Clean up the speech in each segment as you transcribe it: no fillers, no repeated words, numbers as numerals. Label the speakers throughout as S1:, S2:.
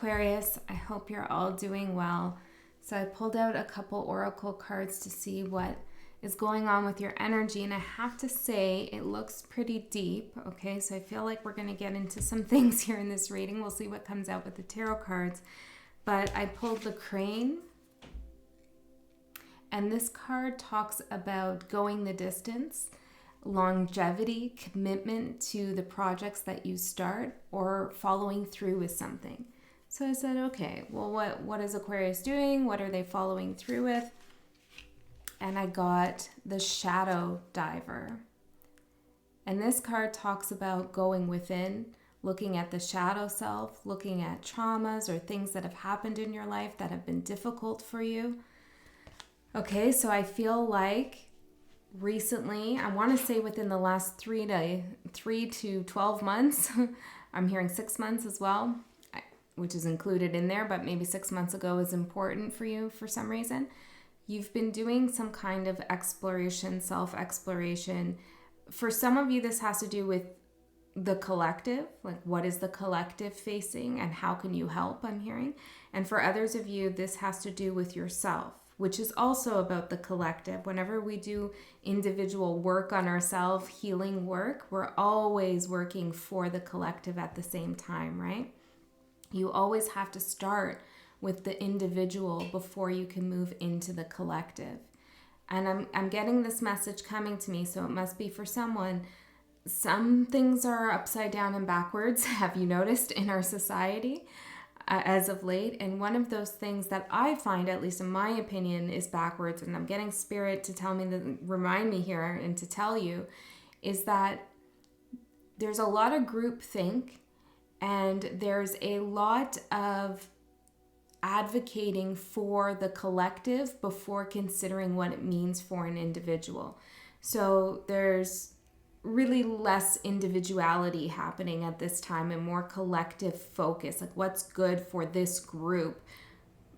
S1: Aquarius, I hope you're all doing well. So I pulled out a couple oracle cards to see what is going on with your energy, and I have to say it looks pretty deep. Okay, so I feel like we're going to get into some things here in this reading. We'll see what comes out with the tarot cards. But I pulled the Crane, and this card talks about going the distance, longevity, commitment to the projects that you start, or following through with something. So I said, okay, well, what is Aquarius doing? What are they following through with? And I got the Shadow Diver. And this card talks about going within, looking at the shadow self, looking at traumas or things that have happened in your life that have been difficult for you. Okay, so I feel like recently, I want to say within the last 3 to 12 months, I'm hearing 6 months as well, which is included in there, but maybe 6 months ago is important for you for some reason. You've been doing some kind of exploration, self-exploration. For some of you, this has to do with the collective, like what is the collective facing and how can you help, I'm hearing. And for others of you, this has to do with yourself, which is also about the collective. Whenever we do individual work on ourselves, healing work, we're always working for the collective at the same time, right? You always have to start with the individual before you can move into the collective. And I'm getting this message coming to me, so it must be for someone. Some things are upside down and backwards, have you noticed, in our society as of late? And one of those things that I find, at least in my opinion, is backwards, and I'm getting spirit to tell me, that remind me here and to tell you, is that there's a lot of groupthink. And there's a lot of advocating for the collective before considering what it means for an individual. So there's really less individuality happening at this time and more collective focus, like what's good for this group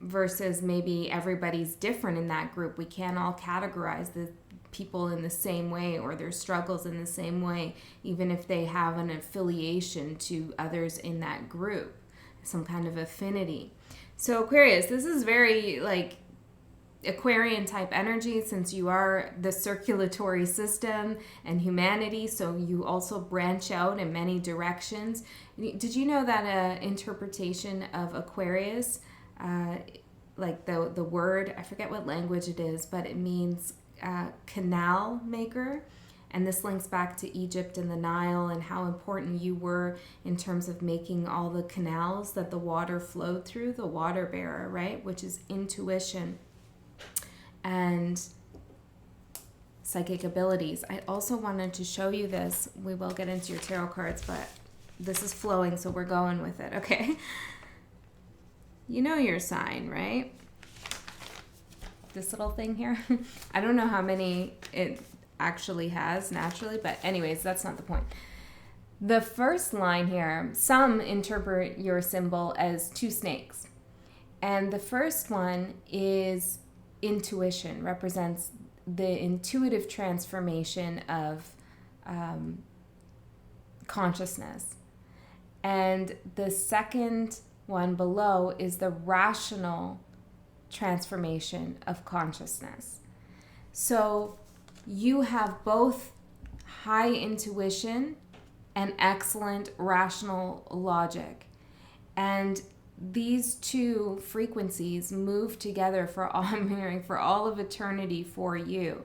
S1: versus maybe everybody's different in that group. We can't all categorize the people in the same way or their struggles in the same way, even if they have an affiliation to others in that group, some kind of affinity. So Aquarius, this is very like Aquarian type energy, since you are the circulatory system and humanity, so you also branch out in many directions. Did you know that interpretation of Aquarius, like the word, I forget what language it is, but it means canal maker, and this links back to Egypt and the Nile and how important you were in terms of making all the canals that the water flowed through, the water bearer, right, which is intuition and psychic abilities. I also wanted to show you this. We will get into your tarot cards, but this is flowing, so we're going with it, okay? You know your sign, right? This little thing here. I don't know how many it actually has naturally, but anyways, that's not the point. The first line here, some interpret your symbol as 2 snakes. And the first one is intuition, represents the intuitive transformation of consciousness. And the second one below is the rational transformation of consciousness. So you have both high intuition and excellent rational logic. And these two frequencies move together for all, I'm hearing, for all of eternity for you.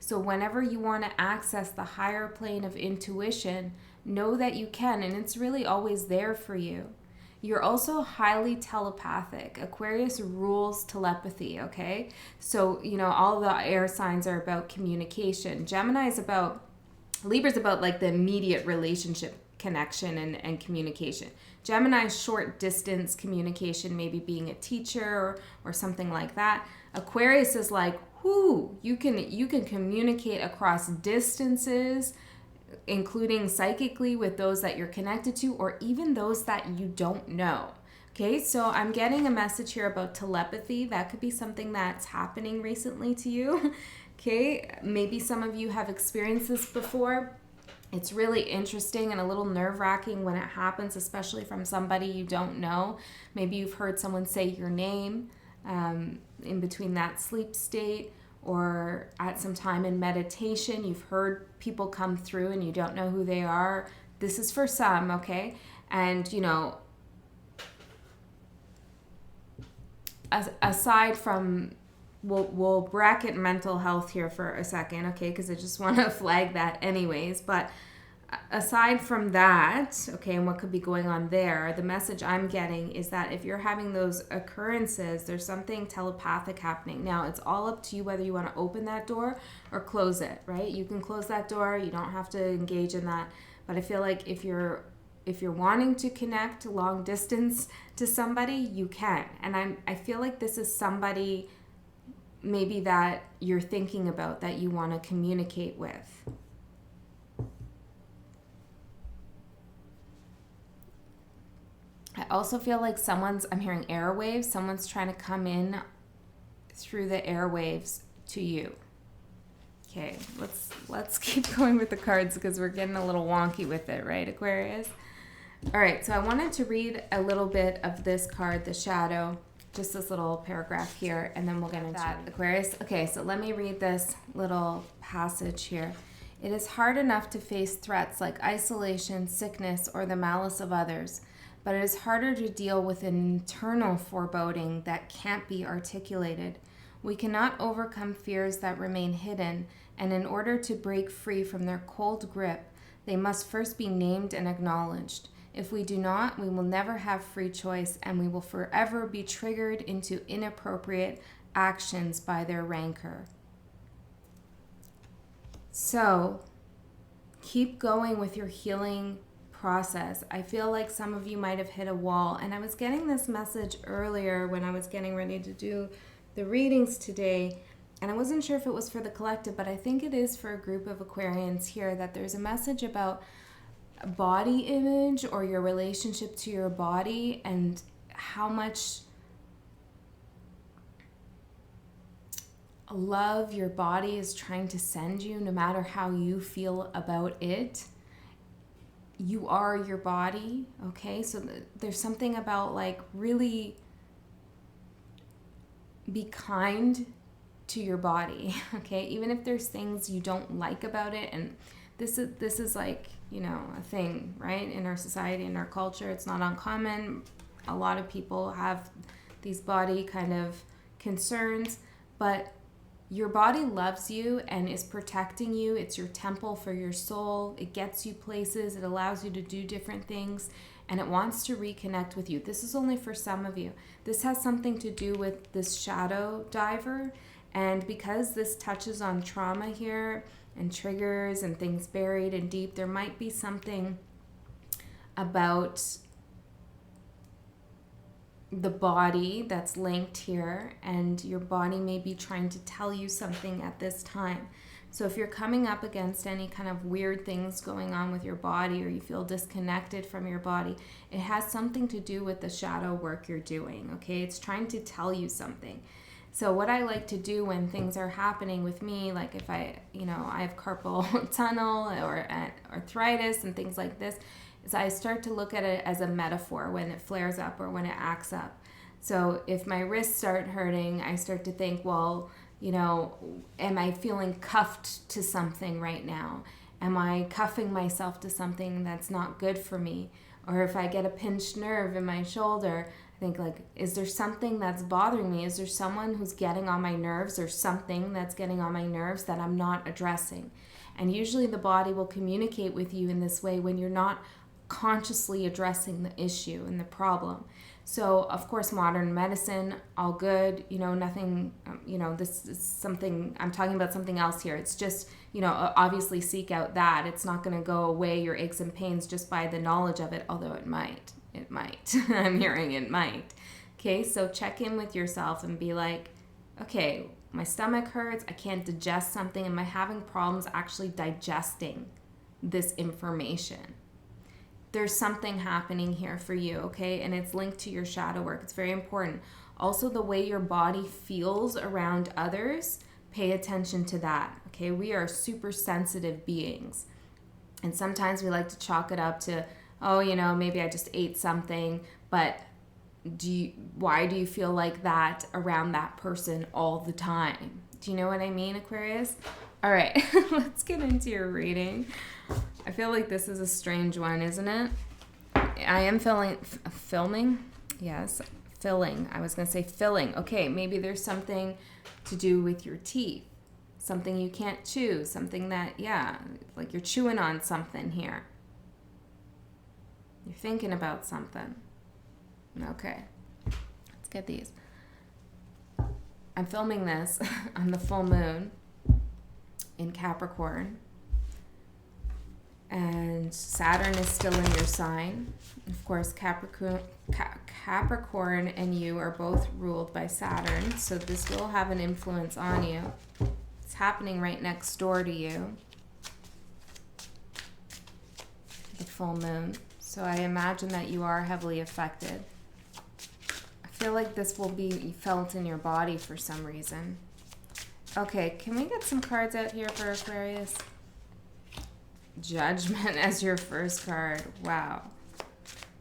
S1: So whenever you want to access the higher plane of intuition, know that you can, and it's really always there for you. You're also highly telepathic. Aquarius rules telepathy, okay? So, you know, all the air signs are about communication. Gemini is about, Libra's about like the immediate relationship connection and communication. Gemini's short distance communication, maybe being a teacher or something like that. Aquarius is like, whoo, you can communicate across distances, including psychically with those that you're connected to, or even those that you don't know. Okay, so I'm getting a message here about telepathy. That could be something that's happening recently to you. Okay, maybe some of you have experienced this before. It's really interesting and a little nerve-wracking when it happens, especially from somebody you don't know. Maybe you've heard someone say your name in between that sleep state, or at some time in meditation, you've heard people come through and you don't know who they are. This is for some, okay? And, you know, aside from, we'll bracket mental health here for a second, okay? Because I just want to flag that anyways. But aside from that, okay, and what could be going on there, the message I'm getting is that if you're having those occurrences, there's something telepathic happening. Now, it's all up to you whether you want to open that door or close it, right? You can close that door. You don't have to engage in that. But I feel like if you're wanting to connect long distance to somebody, you can. And I feel like this is somebody maybe that you're thinking about, that you want to communicate with. I also feel like I'm hearing airwaves. Someone's trying to come in through the airwaves to you. Okay, let's keep going with the cards because we're getting a little wonky with it, right, Aquarius? All right, so I wanted to read a little bit of this card, the Shadow, just this little paragraph here, and then we'll get into that, Aquarius. Okay, so let me read this little passage here. It is hard enough to face threats like isolation, sickness, or the malice of others, but it is harder to deal with an internal foreboding that can't be articulated. We cannot overcome fears that remain hidden, and in order to break free from their cold grip, they must first be named and acknowledged. If we do not, we will never have free choice, and we will forever be triggered into inappropriate actions by their rancor. So, keep going with your healing process. I feel like some of you might have hit a wall, and I was getting this message earlier when I was getting ready to do the readings today, and I wasn't sure if it was for the collective, but I think it is for a group of Aquarians here, that there's a message about body image or your relationship to your body and how much love your body is trying to send you, no matter how you feel about it. You are your body, okay? So there's something about like really be kind to your body, okay? Even if there's things you don't like about it, and this is like, you know, a thing, right? In our society, in our culture, it's not uncommon. A lot of people have these body kind of concerns, but your body loves you and is protecting you. It's your temple for your soul. It gets you places. It allows you to do different things, and it wants to reconnect with you. This is only for some of you. This has something to do with this shadow diver, and because this touches on trauma here and triggers and things buried and deep, there might be something about the body that's linked here, and your body may be trying to tell you something at this time. So if you're coming up against any kind of weird things going on with your body, or you feel disconnected from your body, it has something to do with the shadow work you're doing, okay? It's trying to tell you something. So what I like to do when things are happening with me, like if I have carpal tunnel or arthritis and things like this, is I start to look at it as a metaphor when it flares up or when it acts up. So if my wrists start hurting, I start to think, well, you know, am I feeling cuffed to something right now? Am I cuffing myself to something that's not good for me? Or if I get a pinched nerve in my shoulder, I think like, is there something that's bothering me? Is there someone who's getting on my nerves, or something that's getting on my nerves that I'm not addressing? And usually the body will communicate with you in this way when you're not consciously addressing the issue and the problem. So of course, modern medicine, all good, you know, nothing, this is something, I'm talking about something else here. It's just, obviously seek out that. It's not going to go away your aches and pains just by the knowledge of it, although it might. I'm hearing it might. Okay, so check in with yourself and be like, okay, my stomach hurts, I can't digest something. Am I having problems actually digesting this information? There's something happening here for you, okay? And it's linked to your shadow work. It's very important. Also, the way your body feels around others, pay attention to that, okay? We are super sensitive beings. And sometimes we like to chalk it up to, oh, maybe I just ate something, but why do you feel like that around that person all the time? Do you know what I mean, Aquarius? All right, let's get into your reading. I feel like this is a strange one, isn't it? I am filming. Yes, filling. I was going to say filling. Okay, maybe there's something to do with your teeth. Something you can't chew. Something that, like you're chewing on something here. You're thinking about something. Okay, let's get these. I'm filming this on the full moon in Capricorn. And Saturn is still in your sign. Of course, Capricorn and you are both ruled by Saturn, so this will have an influence on you. It's happening right next door to you, the full moon. So I imagine that you are heavily affected. I feel like this will be felt in your body for some reason. Okay, can we get some cards out here for Aquarius? Judgment as your first card. Wow.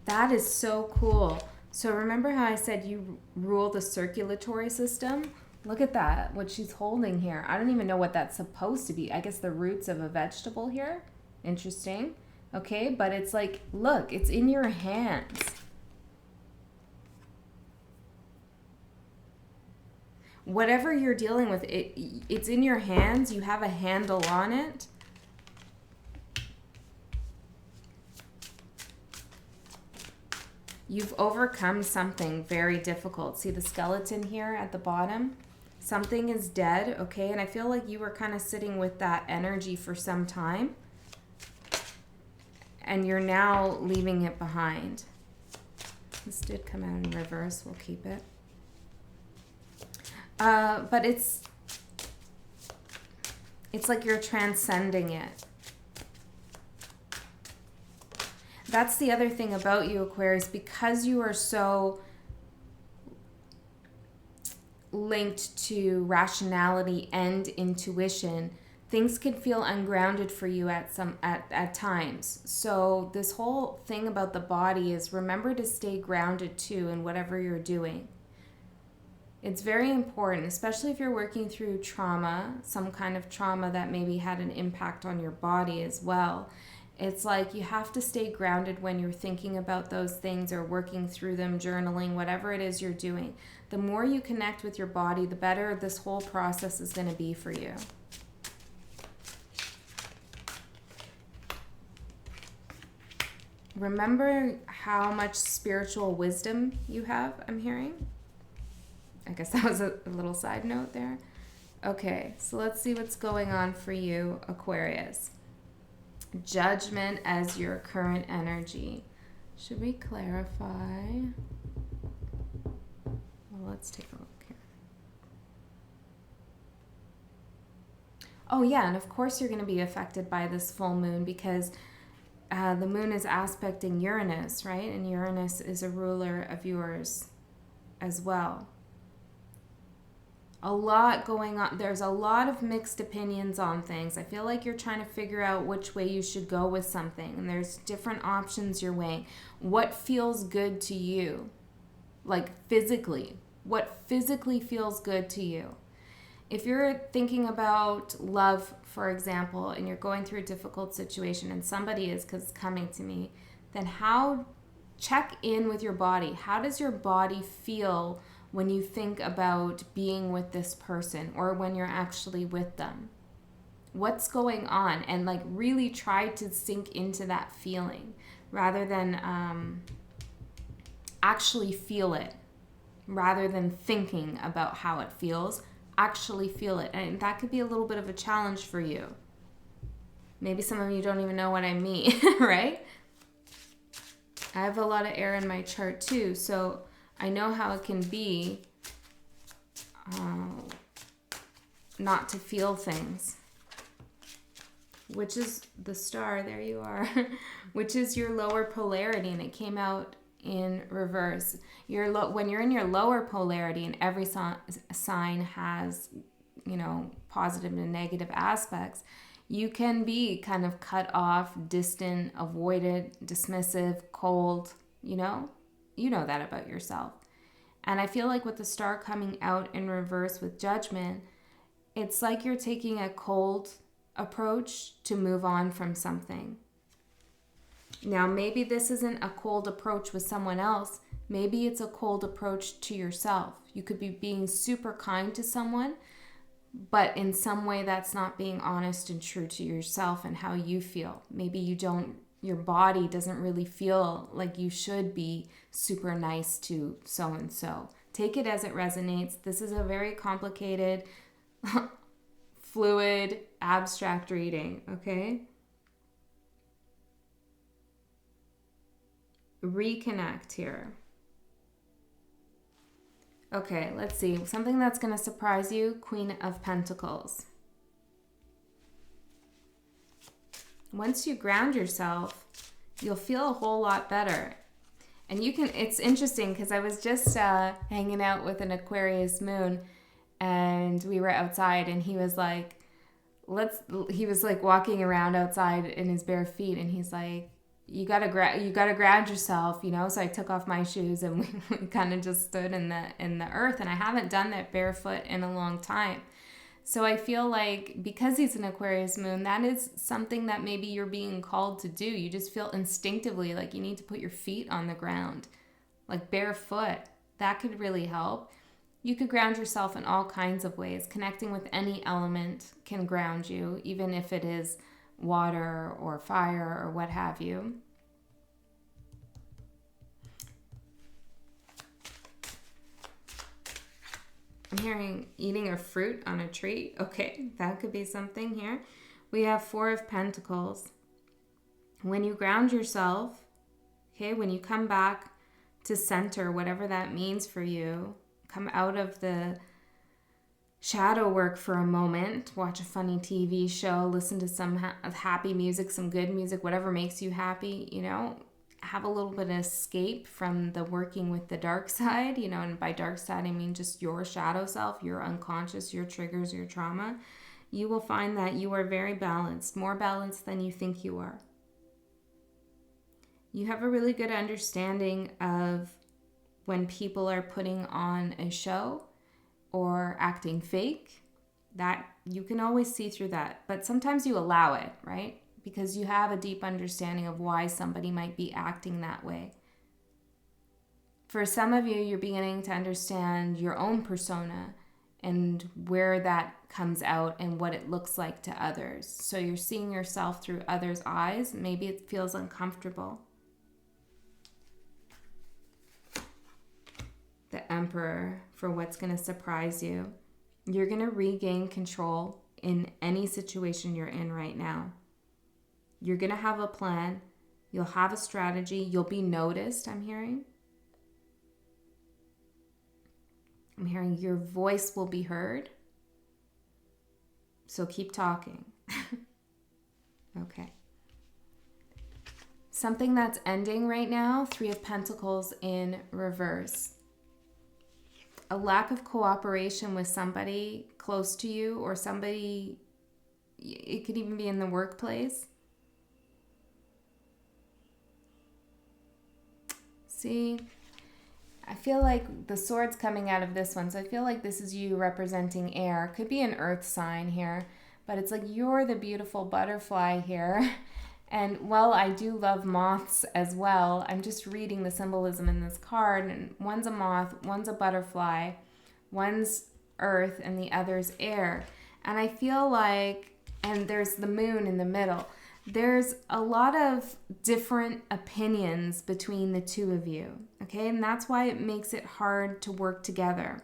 S1: That is so cool. So remember how I said you rule the circulatory system? Look at that, what she's holding here. I don't even know what that's supposed to be. I guess the roots of a vegetable here. Interesting. Okay, but it's like, look, it's in your hands. Whatever you're dealing with, it's in your hands. You have a handle on it. You've overcome something very difficult. See the skeleton here at the bottom? Something is dead, okay? And I feel like you were kind of sitting with that energy for some time. And you're now leaving it behind. This did come out in reverse. We'll keep it. But it's like you're transcending it. That's the other thing about you, Aquarius, because you are so linked to rationality and intuition, things can feel ungrounded for you at times. So this whole thing about the body is remember to stay grounded too in whatever you're doing. It's very important, especially if you're working through trauma, some kind of trauma that maybe had an impact on your body as well. It's like you have to stay grounded when you're thinking about those things or working through them, journaling, whatever it is you're doing. The more you connect with your body, the better this whole process is going to be for you. Remember how much spiritual wisdom you have, I'm hearing? I guess that was a little side note there. Okay, so let's see what's going on for you, Aquarius. Judgment as your current energy. Should we clarify? Well, let's take a look here. Oh yeah, and of course you're going to be affected by this full moon because the moon is aspecting Uranus, right? And Uranus is a ruler of yours as well. A lot going on. There's a lot of mixed opinions on things. I feel like you're trying to figure out which way you should go with something. And there's different options you're weighing. What feels good to you? Like physically. What physically feels good to you? If you're thinking about love, for example, and you're going through a difficult situation and somebody is coming to me, then check in with your body. How does your body feel when you think about being with this person or when you're actually with them? What's going on? And like really try to sink into that feeling rather than actually feel it, rather than thinking about how it feels. Actually feel it. And that could be a little bit of a challenge for you. Maybe some of you don't even know what I mean, right? I have a lot of air in my chart too, so I know how it can be not to feel things, which is the star, there you are, which is your lower polarity, and it came out in reverse. When you're in your lower polarity, and every sign has, positive and negative aspects, You can be kind of cut off, distant, avoided, dismissive, cold, you know? You know that about yourself. And I feel like with the star coming out in reverse with judgment, it's like you're taking a cold approach to move on from something. Now, maybe this isn't a cold approach with someone else. Maybe it's a cold approach to yourself. You could be being super kind to someone, but in some way that's not being honest and true to yourself and how you feel. Maybe your body doesn't really feel like you should be super nice to so-and-so. Take it as it resonates. This is a very complicated, fluid, abstract reading, okay? Reconnect here. Okay, let's see. Something that's going to surprise you, Queen of Pentacles. Once you ground yourself, you'll feel a whole lot better. And it's interesting because I was just hanging out with an Aquarius moon, and we were outside, and he was like walking around outside in his bare feet, and he's like, you gotta ground yourself, you know. So I took off my shoes, and we kind of just stood in the earth, and I haven't done that barefoot in a long time. So I feel like because he's an Aquarius moon, that is something that maybe you're being called to do. You just feel instinctively like you need to put your feet on the ground, like barefoot. That could really help. You could ground yourself in all kinds of ways. Connecting with any element can ground you, even if it is water or fire or what have you. I'm hearing eating a fruit on a tree. Okay, that could be something here. We have Four of Pentacles. When you ground yourself, okay, when you come back to center, whatever that means for you, come out of the shadow work for a moment, watch a funny TV show, listen to some happy music, some good music, whatever makes you happy, you know, have a little bit of escape from the working with the dark side, you know, and by dark side, I mean just your shadow self, your unconscious, your triggers, your trauma. You will find that you are very balanced, more balanced than you think you are. You have a really good understanding of when people are putting on a show or acting fake, that you can always see through that. But sometimes you allow it, right? Because you have a deep understanding of why somebody might be acting that way. For some of you, you're beginning to understand your own persona and where that comes out and what it looks like to others. So you're seeing yourself through others' eyes. Maybe it feels uncomfortable. The Emperor, for what's going to surprise you. You're going to regain control in any situation you're in right now. You're going to have a plan. You'll have a strategy. You'll be noticed, I'm hearing. I'm hearing your voice will be heard. So keep talking. Okay. Something that's ending right now, Three of Pentacles in reverse. A lack of cooperation with somebody close to you or somebody, it could even be in the workplace. See, I feel like the sword's coming out of this one. So I feel like this is you representing air. Could be an earth sign here, but it's like you're the beautiful butterfly here. And while I do love moths as well, I'm just reading the symbolism in this card. And one's a moth, one's a butterfly, one's earth, and the other's air. And I feel like, and there's the moon in the middle. There's a lot of different opinions between the two of you, okay? And that's why it makes it hard to work together.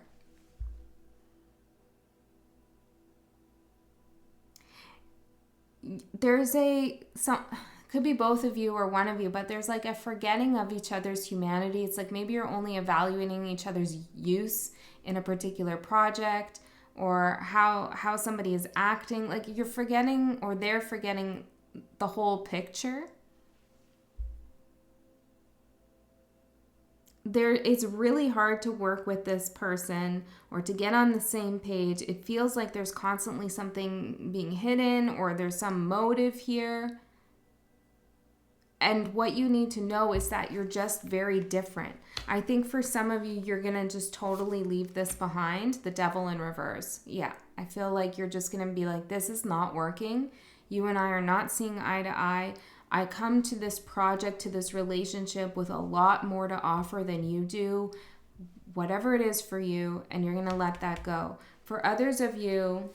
S1: There's could be both of you or one of you, but there's like a forgetting of each other's humanity. It's like maybe you're only evaluating each other's use in a particular project or how somebody is acting. Like you're forgetting or they're forgetting the whole picture. it's really hard to work with this person or to get on the same page. It feels like there's constantly something being hidden or there's some motive here. And what you need to know is that you're just very different. I think for some of you, you're going to just totally leave this behind, the devil in reverse. Yeah, I feel like you're just going to be like, this is not working. You and I are not seeing eye to eye. I come to this project, to this relationship with a lot more to offer than you do, whatever it is for you, and you're going to let that go. For others of you,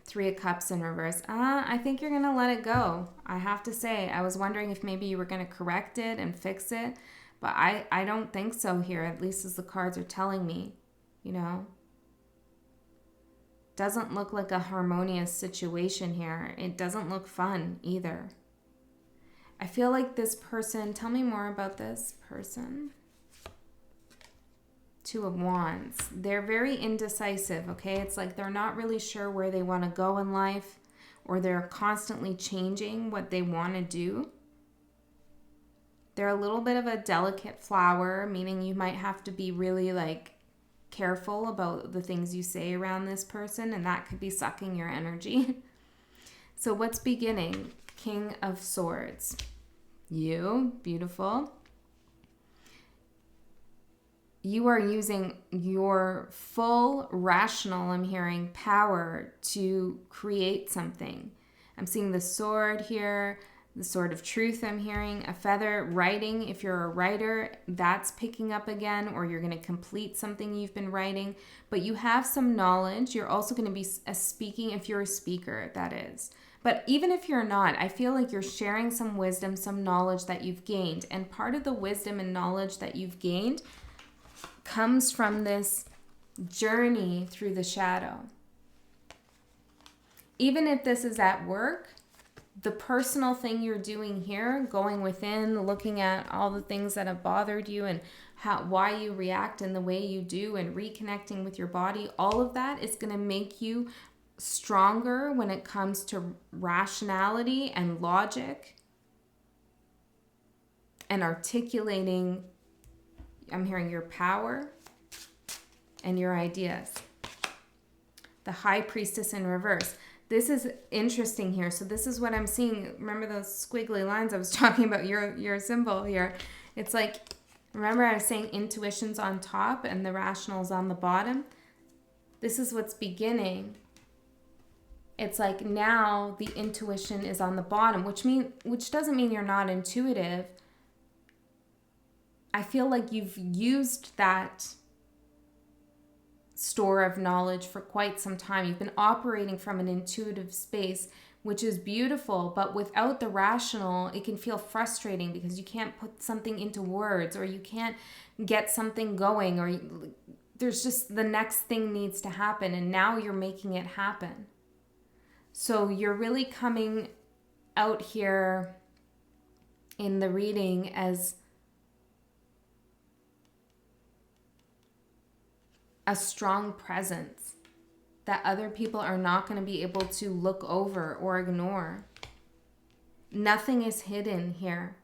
S1: Three of Cups in reverse. I think you're going to let it go. I have to say, I was wondering if maybe you were going to correct it and fix it, but I don't think so here, at least as the cards are telling me, you know. Doesn't look like a harmonious situation here. It doesn't look fun either. I feel like this person, tell me more about this person. Two of Wands. They're very indecisive, okay? It's like they're not really sure where they want to go in life, or they're constantly changing what they want to do. They're a little bit of a delicate flower, meaning you might have to be really like careful about the things you say around this person, and that could be sucking your energy. So what's beginning? King of Swords. You, beautiful. You are using your full rational, I'm hearing, power to create something. I'm seeing the sword here, the sword of truth I'm hearing, a feather, writing. If you're a writer, that's picking up again, or you're going to complete something you've been writing. But you have some knowledge. You're also going to be speaking, if you're a speaker, that is. But even if you're not, I feel like you're sharing some wisdom, some knowledge that you've gained. And part of the wisdom and knowledge that you've gained comes from this journey through the shadow. Even if this is at work, the personal thing you're doing here, going within, looking at all the things that have bothered you and why you react in the way you do and reconnecting with your body, all of that is going to make you stronger when it comes to rationality and logic and articulating, I'm hearing, your power and your ideas. The High Priestess in reverse. This is interesting here. So this is what I'm seeing. Remember those squiggly lines I was talking about, your symbol here? It's like, remember I was saying intuition's on top and the rational's on the bottom? This is what's beginning. It's like now the intuition is on the bottom, which doesn't mean you're not intuitive. I feel like you've used that store of knowledge for quite some time. You've been operating from an intuitive space, which is beautiful, but without the rational, it can feel frustrating because you can't put something into words, or you can't get something going, or there's just the next thing needs to happen, and now you're making it happen. So you're really coming out here in the reading as a strong presence that other people are not going to be able to look over or ignore. Nothing is hidden here.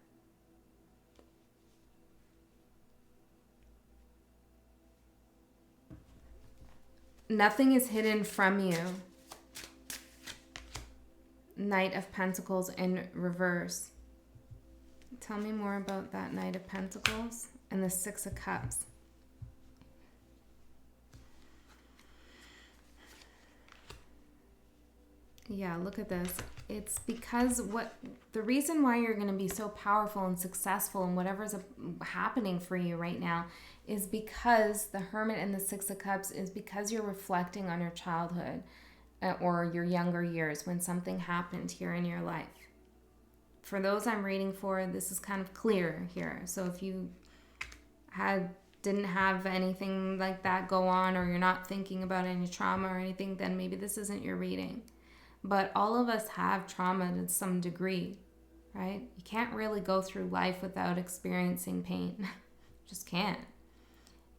S1: Nothing is hidden from you. Knight of Pentacles in reverse. Tell me more about that Knight of Pentacles and the Six of Cups. Yeah, look at this. It's because the reason why you're going to be so powerful and successful in whatever's happening for you right now is because the Hermit and the Six of Cups is because you're reflecting on your childhood or your younger years when something happened here in your life. For those I'm reading for, this is kind of clear here. So if you didn't have anything like that go on, or you're not thinking about any trauma or anything, then maybe this isn't your reading. But all of us have trauma to some degree, right? You can't really go through life without experiencing pain. Just can't.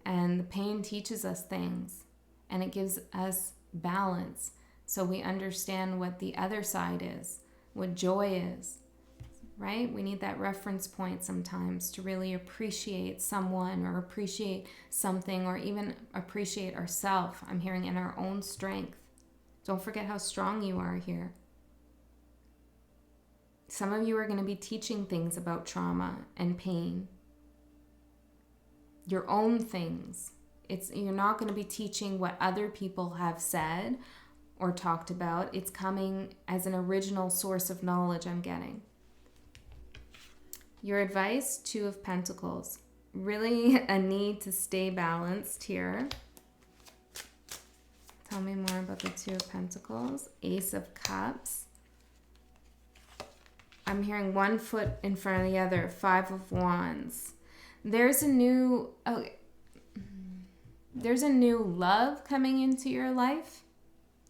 S1: And the pain teaches us things, and it gives us balance, so we understand what the other side is, what joy is. right? We need that reference point sometimes to really appreciate someone or appreciate something or even appreciate ourselves. I'm hearing in our own strength. Don't forget how strong you are here. Some of you are going to be teaching things about trauma and pain. Your own things. You're not going to be teaching what other people have said or talked about. It's coming as an original source of knowledge I'm getting. Your advice, Two of Pentacles. Really a need to stay balanced here. Tell me more about the Two of Pentacles. Ace of Cups. I'm hearing one foot in front of the other. Five of Wands. There's a new love coming into your life.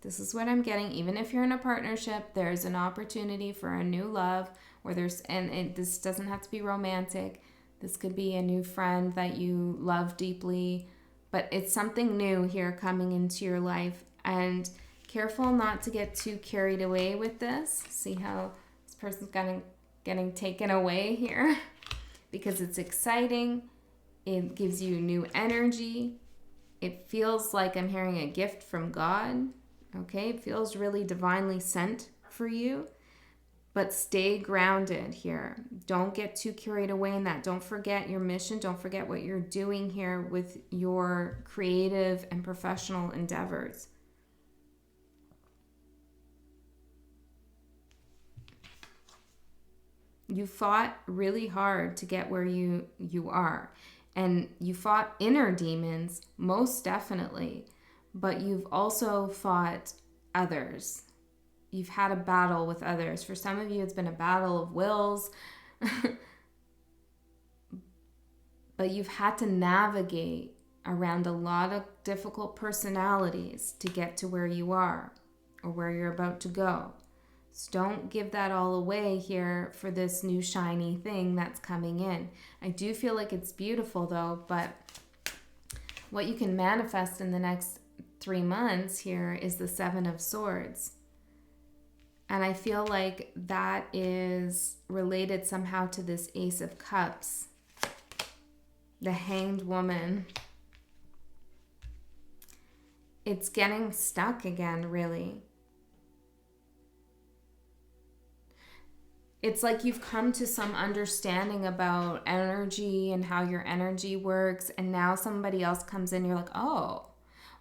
S1: This is what I'm getting. Even if you're in a partnership, there's an opportunity for a new love where this doesn't have to be romantic. This could be a new friend that you love deeply, but it's something new here coming into your life. And careful not to get too carried away with this. See how this person's getting taken away here because it's exciting. It gives you new energy. It feels like I'm hearing a gift from God. Okay, it feels really divinely sent for you, but stay grounded here. Don't get too carried away in that. Don't forget your mission. Don't forget what you're doing here with your creative and professional endeavors. You fought really hard to get where you are, and you fought inner demons, most definitely. But you've also fought others. You've had a battle with others. For some of you, it's been a battle of wills. But you've had to navigate around a lot of difficult personalities to get to where you are or where you're about to go. So don't give that all away here for this new shiny thing that's coming in. I do feel like it's beautiful though, but what you can manifest in the next 3 months here is the Seven of Swords. And I feel like that is related somehow to this Ace of Cups, the Hanged Woman. It's getting stuck again, really. It's like you've come to some understanding about energy and how your energy works, and now somebody else comes in, you're like, oh,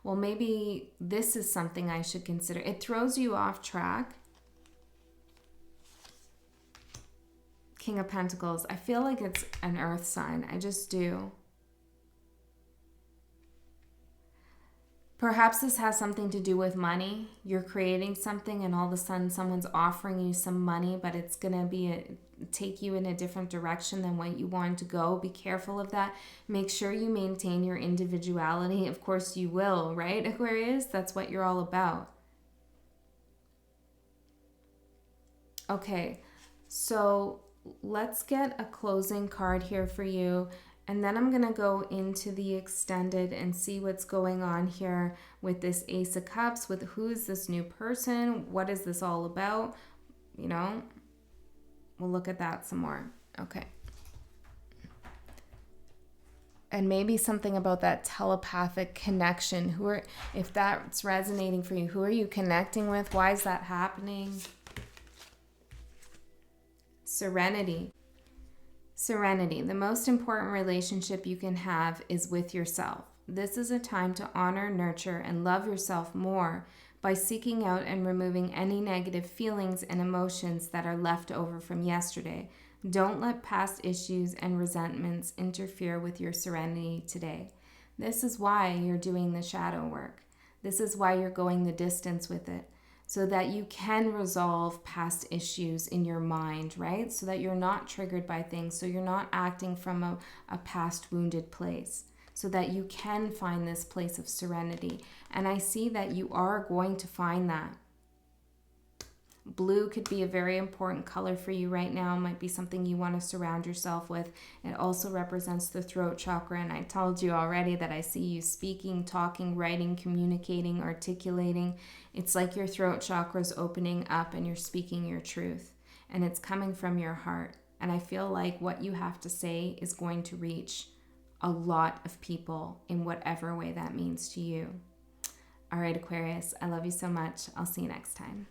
S1: well, maybe this is something I should consider. It throws you off track. King of Pentacles. I feel like it's an earth sign. I just do. Perhaps this has something to do with money. You're creating something and all of a sudden someone's offering you some money, but it's going to take you in a different direction than what you want to go. Be careful of that. Make sure you maintain your individuality. Of course you will, right, Aquarius? That's what you're all about. Okay, so let's get a closing card here for you. And then I'm going to go into the extended and see what's going on here with this Ace of Cups, with who's this new person? What is this all about? You know, we'll look at that some more. Okay. And maybe something about that telepathic connection. If that's resonating for you, who are you connecting with? Why is that happening? Serenity. Serenity. The most important relationship you can have is with yourself. This is a time to honor, nurture, and love yourself more by seeking out and removing any negative feelings and emotions that are left over from yesterday. Don't let past issues and resentments interfere with your serenity today. This is why you're doing the shadow work. This is why you're going the distance with it, so that you can resolve past issues in your mind, right? So that you're not triggered by things, so you're not acting from a past wounded place, so that you can find this place of serenity. And I see that you are going to find that. Blue could be a very important color for you right now. It might be something you want to surround yourself with. It also represents the throat chakra, and I told you already that I see you speaking, talking, writing, communicating, articulating. It's like your throat chakra is opening up and you're speaking your truth. and it's coming from your heart. And I feel like what you have to say is going to reach a lot of people in whatever way that means to you. All right, Aquarius, I love you so much. I'll see you next time.